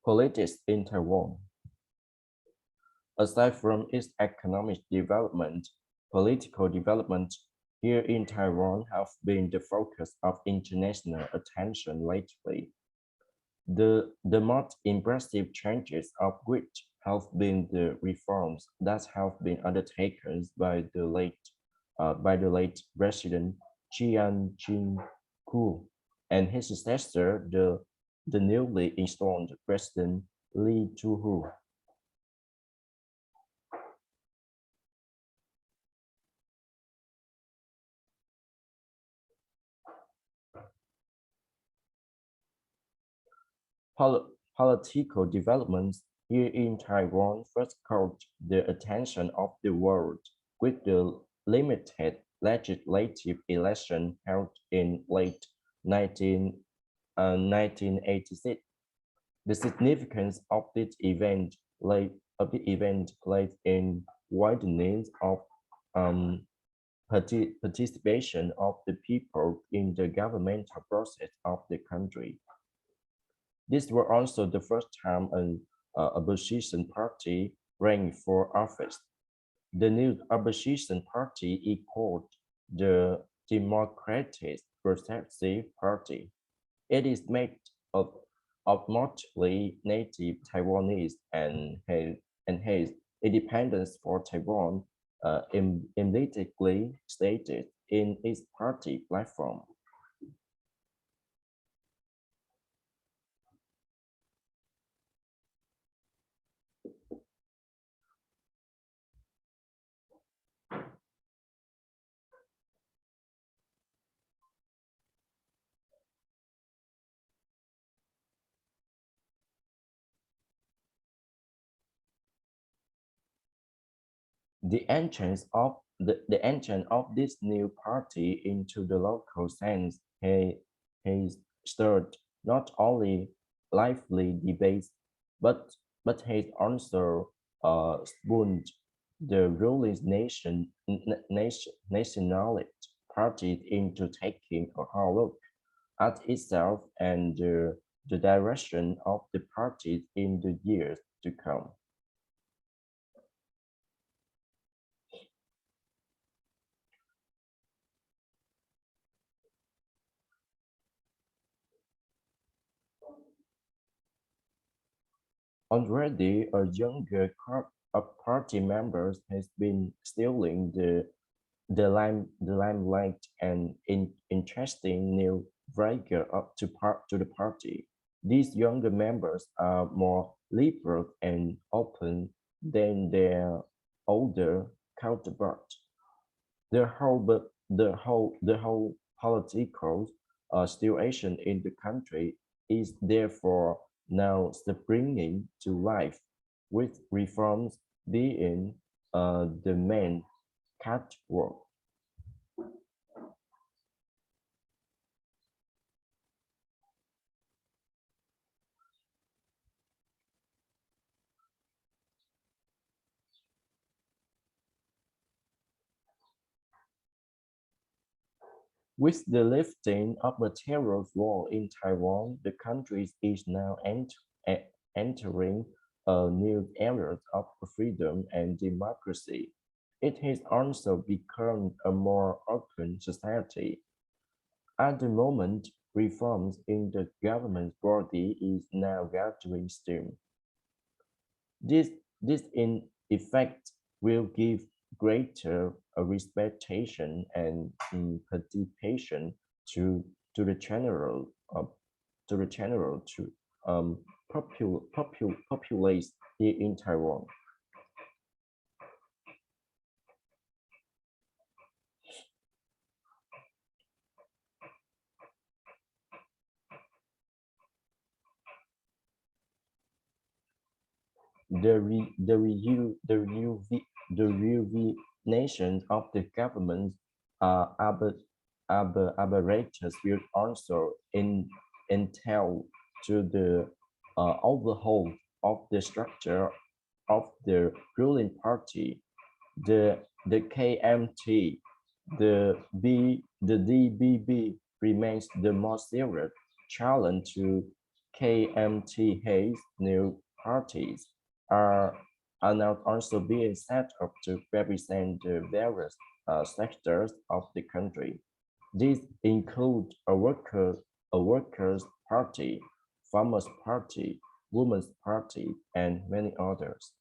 Politics in Taiwan. Aside from its economic development, political development here in Taiwan have been the focus of international attention lately. The most impressive changes of which have been the reforms that have been undertaken by the late President Chiang Ching-kuo and his successor, the newly installed President Lee Chu-hu. Political developments here in Taiwan first caught the attention of the world with the limited legislative election held in late 1986. The significance of the event lays in widening of um, participation of the people in the governmental process of the country. This was also the first time an opposition party ran for office. The new opposition party equaled the Democratic Progressive Party. It is made of, of mostly native Taiwanese and has independence for Taiwan implicitly stated in its party platform. The entrance of this new party into the local sense has stirred not only lively debates but has also spawned the ruling nationalist party into taking a hard look at itself and the direction of the party in the years to come. Already, a younger crop of party members has been stealing the limelight and interesting new figure up to the party. These younger members are more liberal and open than their older counterparts. The whole political situation in the country is therefore now springing to life, with reforms being the main catchword. With the lifting of the terror wall in Taiwan, the country is now entering a new era of freedom and democracy. It has also become a more open society. At the moment, reforms in the government body is now gathering steam. This in effect will give greater respectation and participation to to the general uh, to the general to populace here in Taiwan. The rejuvenation of the government apparatus will also entail to the overhaul of the structure of the ruling party, the KMT, the DBB remains the most serious challenge to KMT's new parties are, are now also being set up to represent the various sectors of the country. These include a workers' party, farmers' party, women's party, and many others.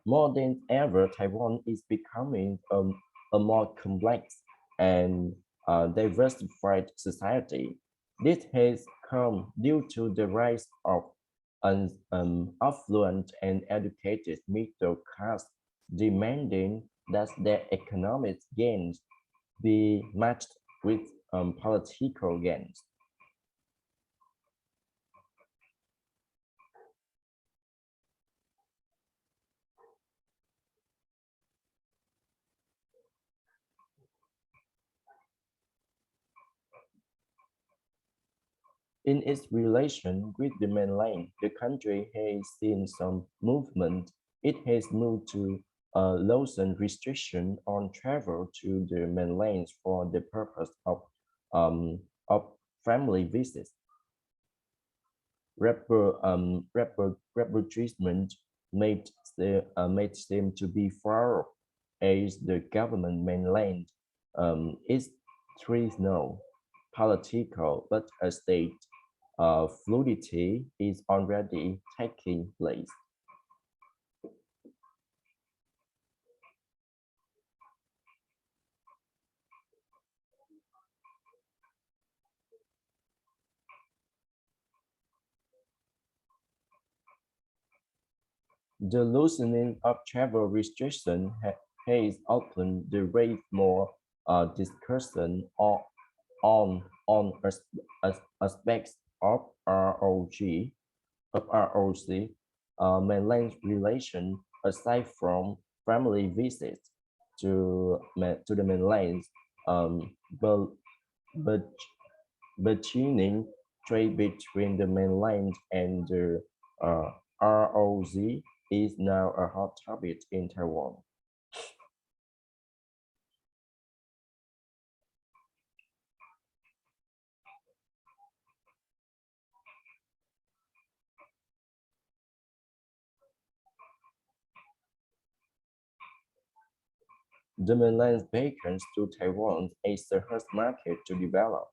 More than ever, Taiwan is becoming a more complex and diversified society. This has come due to the rise of an affluent and educated middle class demanding that their economic gains be matched with political gains. In its relation with the mainland, the country has seen some movement. It has moved to loosen restriction on travel to the mainland for the purpose of family visits. Repatriation made seem to be far off as the government mainland is three no political, but a state fluidity is already taking place. The loosening of travel restriction has opened the way more discussion on aspects of ROC, mainland relation aside from family visits to the mainland, but but burgeoning trade between the mainland and the ROC is now a hot topic in Taiwan. The mainland beckons to Taiwan as the first market to develop.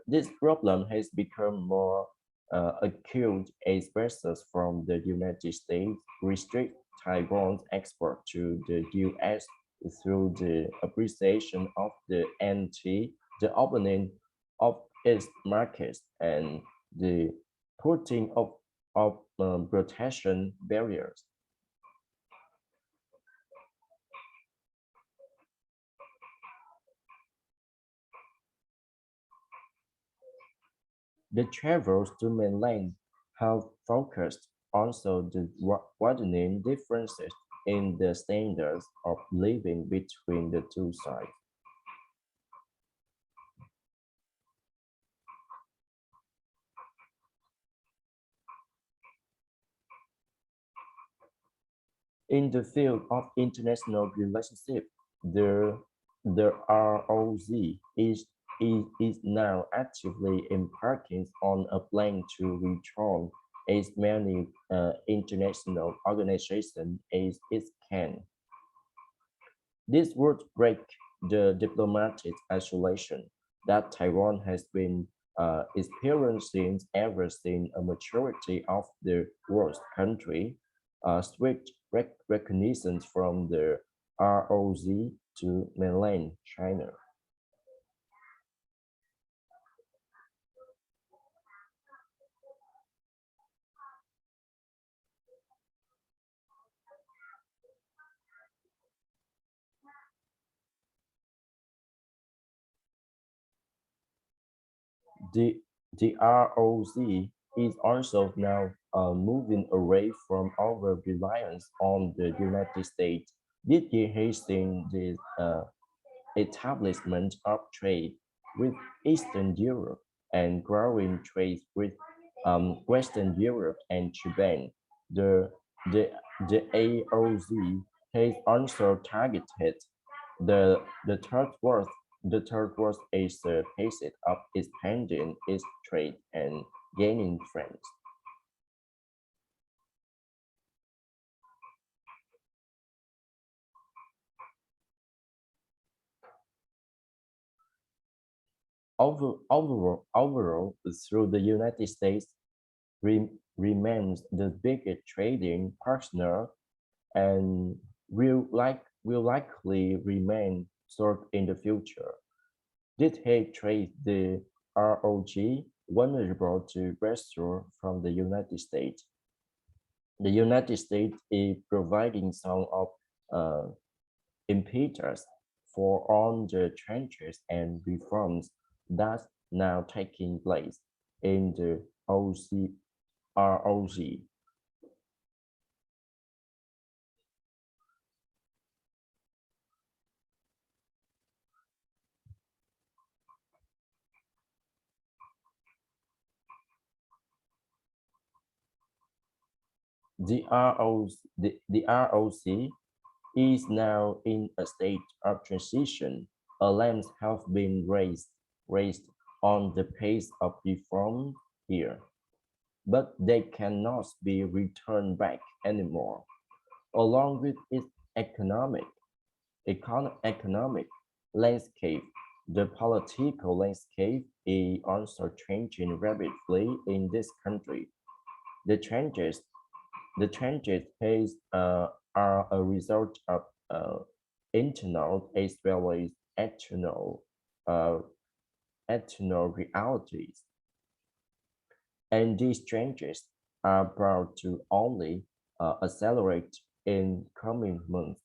This problem has become more acute as pressures from the United States restrict Taiwan's export to the US through the appreciation of the NT, the opening of its markets, and the putting of protection barriers. The travels to mainland have focused also the widening differences in the standards of living between the two sides. In the field of international relationship, the, the ROZ is now actively embarking on a plan to return as many international organizations as it can. This would break the diplomatic isolation that Taiwan has been experiencing ever since a majority of the world's country switched recognition from the ROZ to mainland China. The, the ROZ is also now moving away from our reliance on the United States. Did he hasten the establishment of trade with Eastern Europe and growing trade with Western Europe and Japan? The, the, the AOZ has also targeted the, the third world the third world is the pace of expanding its trade and gaining friends. Overall, through the United States re, remains the biggest trading partner and will likely remain so in the future. Did he trade the ROG vulnerable to pressure from the United States? The United States is providing some of uh, impetus for all the changes and reforms that now taking place in the ROC. The ROC is now in a state of transition. Alarms have been raised on the pace of reform here, but they cannot be returned back anymore. Along with its economic landscape, the political landscape is also changing rapidly in this country. The changes, the changes are a result of internal as well as external, uh, external realities. And these changes are about to only accelerate in coming months.